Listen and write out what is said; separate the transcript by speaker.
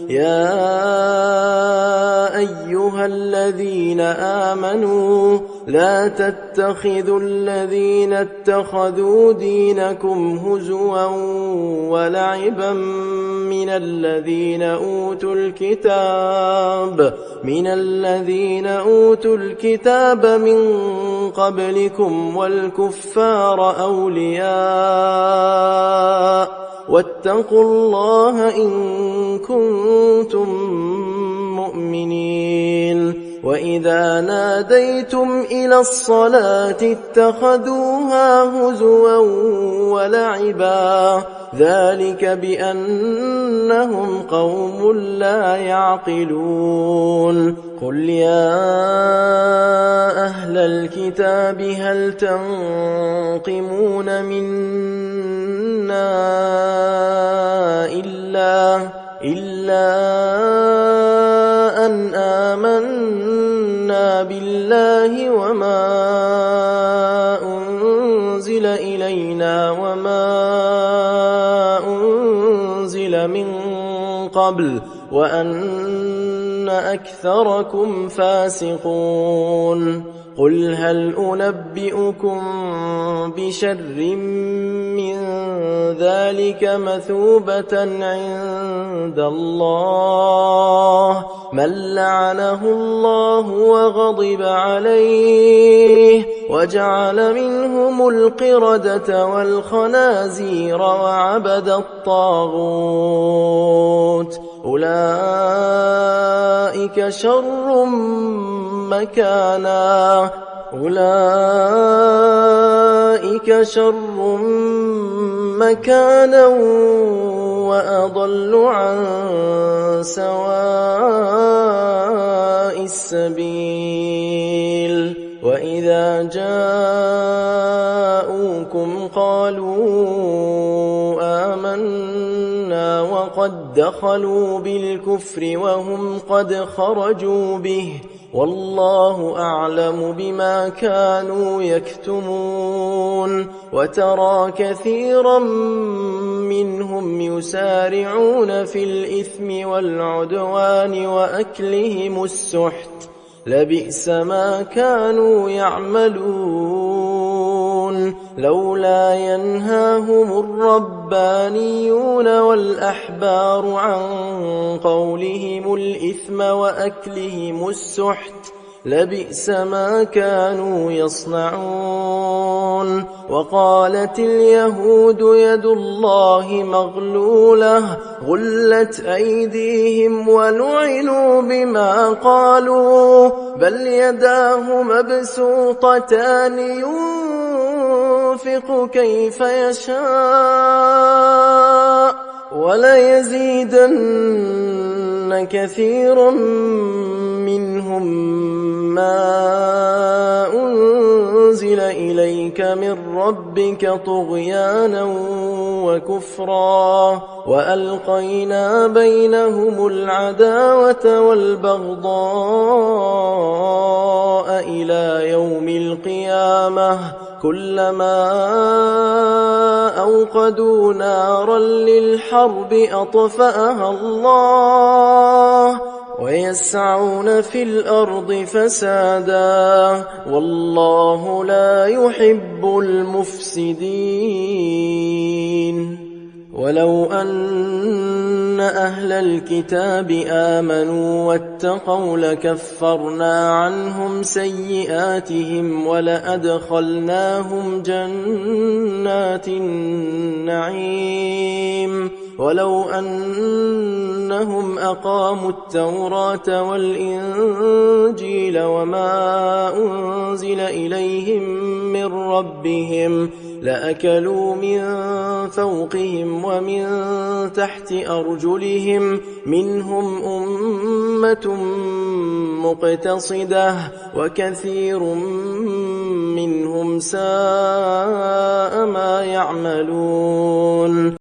Speaker 1: يا أيها الذين آمنوا لا تتخذوا الذين اتخذوا دينكم هزوا ولعبا من الذين أوتوا الكتاب من قبلكم والكفار أولياء واتقوا الله إن كنتم مؤمنين. وإذا ناديتم إلى الصلاة اتخذوها هزوا ولعبا ذلك بأنهم قوم لا يعقلون. قل يا أهل الكتاب هل تنقمون منا إلا أن آمنا بالله وما أنزل إلينا وما أنزل من قبل وأن أكثركم فاسقون. قل هل أنبئكم بشر من ذلك مثوبة عند الله من لعنه الله وغضب عليه وجعل منهم القردة والخنازير وعبد الطاغوت أولئك شر مكانا وأضل عن سواء السبيل. وإذا جاءوكم قالوا آمنا وقد دخلوا بالكفر وهم قد خرجوا به والله أعلم بما كانوا يكتمون. وترى كثيرا منهم يسارعون في الإثم والعدوان وأكلهم السحت لبئس ما كانوا يعملون. لولا ينهاهم الربانيون والأحبار عن قولهم الإثم وأكلهم السحت لبئس ما كانوا يصنعون. وقالت اليهود يد الله مغلولة غلت أيديهم ولعنوا بما قالوا بل يداه مبسوطتان ينفق كيف يشاء وليزيدن كثيرا منهم ما أنزل إليك من ربك طغيانا وكفرا وألقينا بينهم العداوة والبغضاء إلى يوم القيامة كلما أوقدوا نارا للحرب أطفأها الله ويسعون في الأرض فسادا والله لا يحب المفسدين. ولو أن أهل الكتاب آمنوا واتقوا لكفرنا عنهم سيئاتهم ولأدخلناهم جنات النعيم. ولو أنهم أقاموا التوراة والإنجيل وما أنزل إليهم من ربهم لأكلوا من فوقهم ومن تحت أرجلهم منهم أمة مقتصدة وكثير منهم ساء ما يعملون.